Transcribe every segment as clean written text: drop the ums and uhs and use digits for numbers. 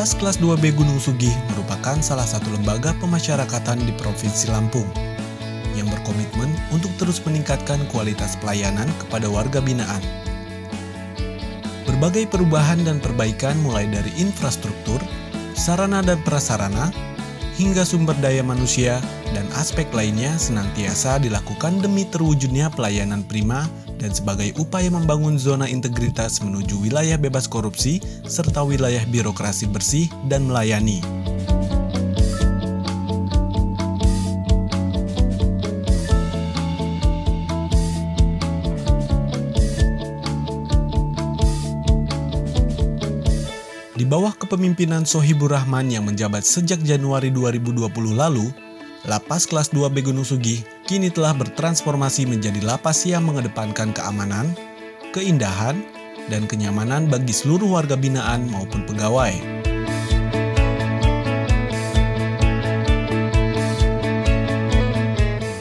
Lapas Kelas 2B Gunung Sugih merupakan salah satu lembaga pemasyarakatan di Provinsi Lampung yang berkomitmen untuk terus meningkatkan kualitas pelayanan kepada warga binaan. Berbagai perubahan dan perbaikan mulai dari infrastruktur, sarana dan prasarana, hingga sumber daya manusia dan aspek lainnya senantiasa dilakukan demi terwujudnya pelayanan prima dan sebagai upaya membangun zona integritas menuju wilayah bebas korupsi serta wilayah birokrasi bersih dan melayani. Di bawah kepemimpinan Sohibur Rahman yang menjabat sejak Januari 2020 lalu, Lapas Kelas 2B Gunung Sugih kini telah bertransformasi menjadi lapas yang mengedepankan keamanan, keindahan, dan kenyamanan bagi seluruh warga binaan maupun pegawai.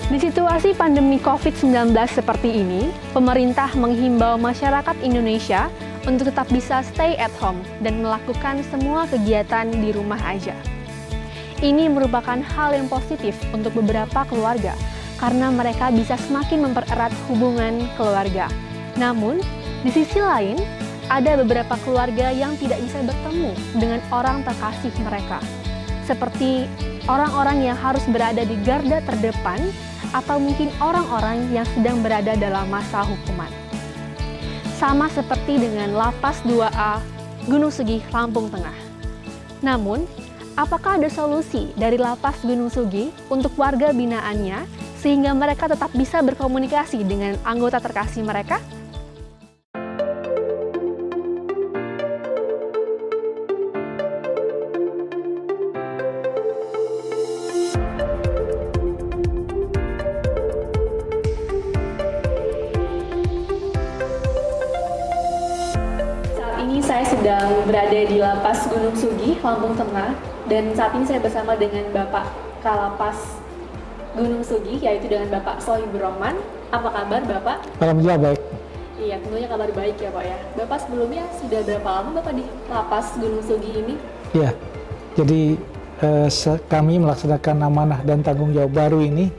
Di situasi pandemi COVID-19 seperti ini, pemerintah menghimbau masyarakat Indonesia untuk tetap bisa stay at home dan melakukan semua kegiatan di rumah aja. Ini merupakan hal yang positif untuk beberapa keluarga karena mereka bisa semakin mempererat hubungan keluarga. Namun, di sisi lain, ada beberapa keluarga yang tidak bisa bertemu dengan orang terkasih mereka, seperti orang-orang yang harus berada di garda terdepan atau mungkin orang-orang yang sedang berada dalam masa hukuman. Sama seperti dengan Lapas 2A Gunung Sugih, Lampung Tengah. Namun, apakah ada solusi dari Lapas Gunung Sugih untuk warga binaannya sehingga mereka tetap bisa berkomunikasi dengan anggota terkasih mereka? Saat ini saya sedang berada di Lapas Gunung Sugih, Lampung Tengah. Dan saat ini saya bersama dengan Bapak Kalapas Gunung Sugih, yaitu dengan Bapak Sohibur Rahman. Apa kabar Bapak? Alhamdulillah baik. Iya, tentunya kabar baik ya Pak ya. Bapak sebelumnya sudah berapa lama Bapak di Lapas Gunung Sugih ini? Iya, jadi kami melaksanakan amanah dan tanggung jawab baru ini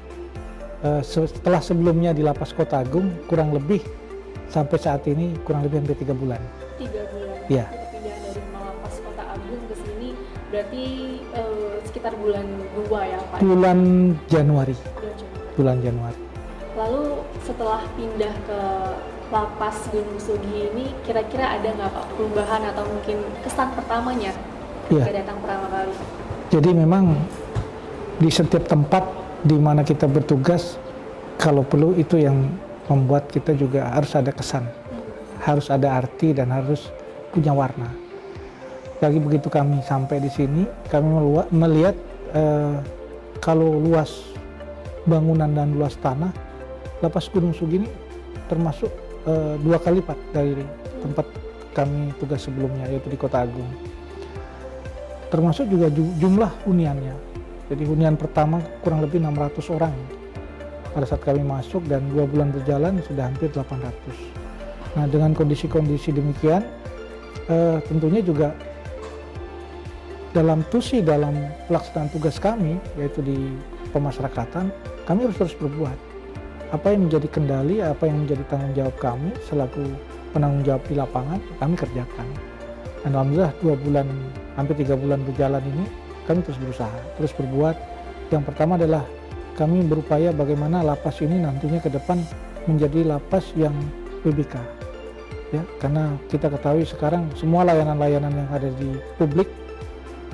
setelah sebelumnya di Lapas Kota Agung kurang lebih sampai saat ini kurang lebih hampir 3 bulan. 3 bulan? Iya. Pindah dari Lapas Kota Agung ke sini berarti sekitar bulan 2 ya Pak? Bulan Januari. Bulan Januari. Lalu setelah pindah ke Lapas Gunung Sugih ini, kira-kira ada nggak Pak perubahan atau mungkin kesan pertamanya ketika datang pertama kali? Jadi memang di setiap tempat di mana kita bertugas, kalau perlu itu yang membuat kita juga harus ada kesan, harus ada arti dan harus punya warna. Lagi begitu kami sampai di sini, kami melihat kalau luas bangunan dan luas tanah, Lapas Gunung Sugih ini termasuk 2 kali lipat dari tempat kami tugas sebelumnya, yaitu di Kota Agung. Termasuk juga jumlah huniannya. Jadi hunian pertama kurang lebih 600 orang pada saat kami masuk, dan 2 bulan berjalan sudah hampir 800. Nah, dengan kondisi-kondisi demikian, tentunya juga dalam pelaksanaan tugas kami, yaitu di pemasyarakatan, kami harus terus berbuat. Apa yang menjadi kendali, apa yang menjadi tanggung jawab kami selaku penanggung jawab di lapangan, kami kerjakan. Dan alhamdulillah 2 bulan, hampir 3 bulan berjalan ini, kami terus berusaha, terus berbuat. Yang pertama adalah kami berupaya bagaimana lapas ini nantinya ke depan menjadi lapas yang PBK. Ya, karena kita ketahui sekarang semua layanan-layanan yang ada di publik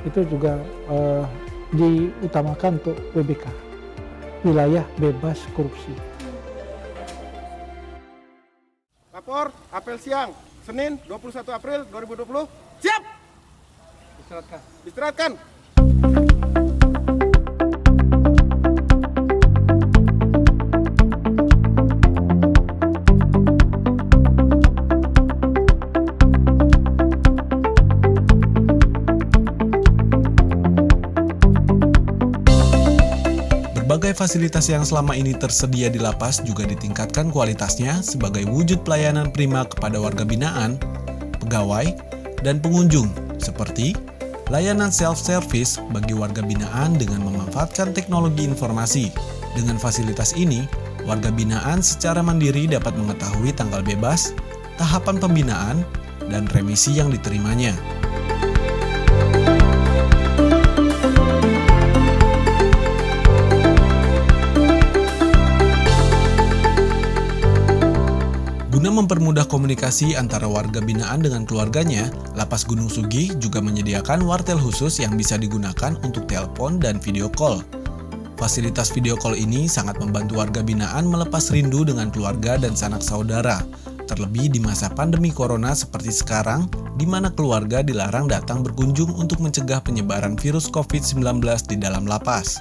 itu juga diutamakan untuk WBK, wilayah bebas korupsi. Lapor, apel siang, Senin 21 April 2020, siap! Istirahatkan. Berbagai fasilitas yang selama ini tersedia di lapas juga ditingkatkan kualitasnya sebagai wujud pelayanan prima kepada warga binaan, pegawai, dan pengunjung, seperti layanan self-service bagi warga binaan dengan memanfaatkan teknologi informasi. Dengan fasilitas ini, warga binaan secara mandiri dapat mengetahui tanggal bebas, tahapan pembinaan, dan remisi yang diterimanya. Guna mempermudah komunikasi antara warga binaan dengan keluarganya, Lapas Gunung Sugi juga menyediakan wartel khusus yang bisa digunakan untuk telepon dan video call. Fasilitas video call ini sangat membantu warga binaan melepas rindu dengan keluarga dan sanak saudara, terlebih di masa pandemi corona seperti sekarang, di mana keluarga dilarang datang berkunjung untuk mencegah penyebaran virus COVID-19 di dalam lapas.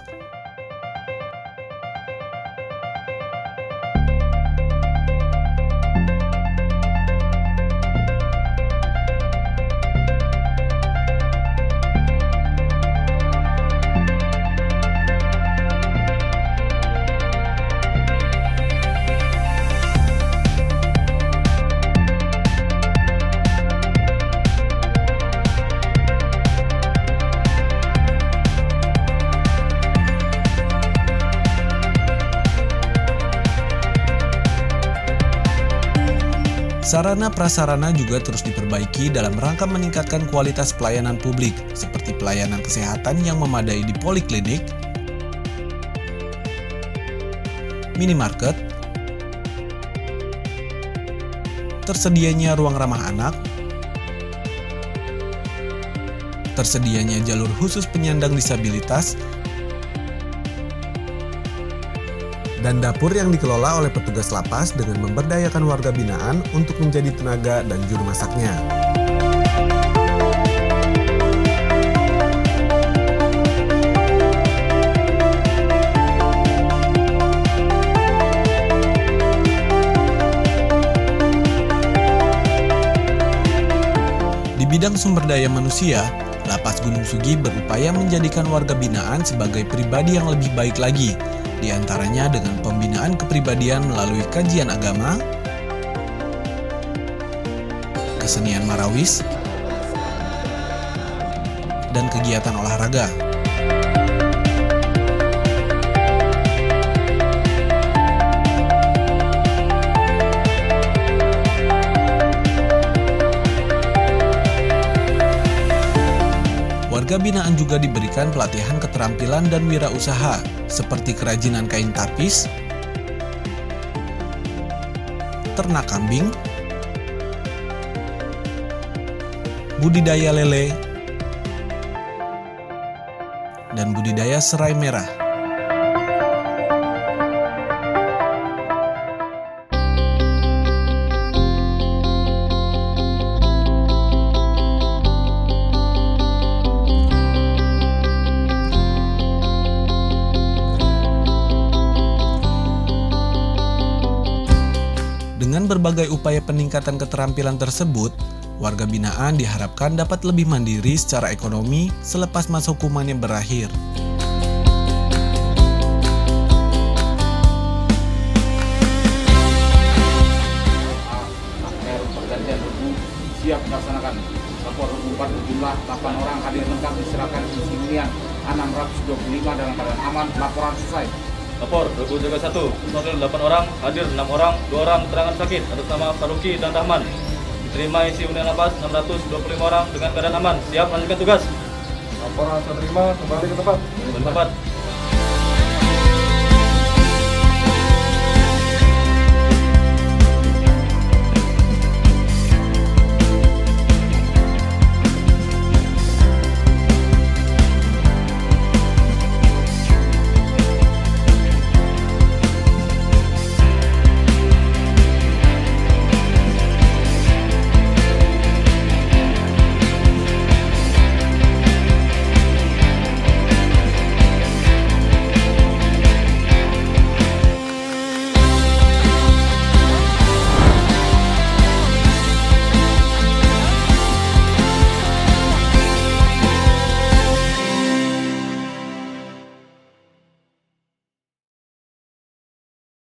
Sarana prasarana juga terus diperbaiki dalam rangka meningkatkan kualitas pelayanan publik, seperti pelayanan kesehatan yang memadai di poliklinik, minimarket, tersedianya ruang ramah anak, tersedianya jalur khusus penyandang disabilitas, dan dapur yang dikelola oleh petugas lapas dengan memberdayakan warga binaan untuk menjadi tenaga dan juru masaknya. Di bidang sumber daya manusia, Lapas Gunung Sugi berupaya menjadikan warga binaan sebagai pribadi yang lebih baik lagi, di antaranya dengan pembinaan kepribadian melalui kajian agama, kesenian marawis, dan kegiatan olahraga. Warga binaan juga diberikan pelatihan keterampilan dan wirausaha, seperti kerajinan kain tapis, ternak kambing, budidaya lele, dan budidaya serai merah. Dengan berbagai upaya peningkatan keterampilan tersebut, warga binaan diharapkan dapat lebih mandiri secara ekonomi selepas masa hukumannya berakhir. Siap melaksanakan. Lapor 4 jumlah 8 orang hadir lengkap diserahkan isi hunian 625 dalam keadaan aman. Laporan selesai. Lapor 2021, total 8 orang, hadir 6 orang, 2 orang keterangan sakit atas nama Faruqi dan Rahman. Diterima isi hunian lapas 625 orang dengan keadaan aman. Siap melanjutkan tugas. Laporan terima, kembali ke tempat. Tempat.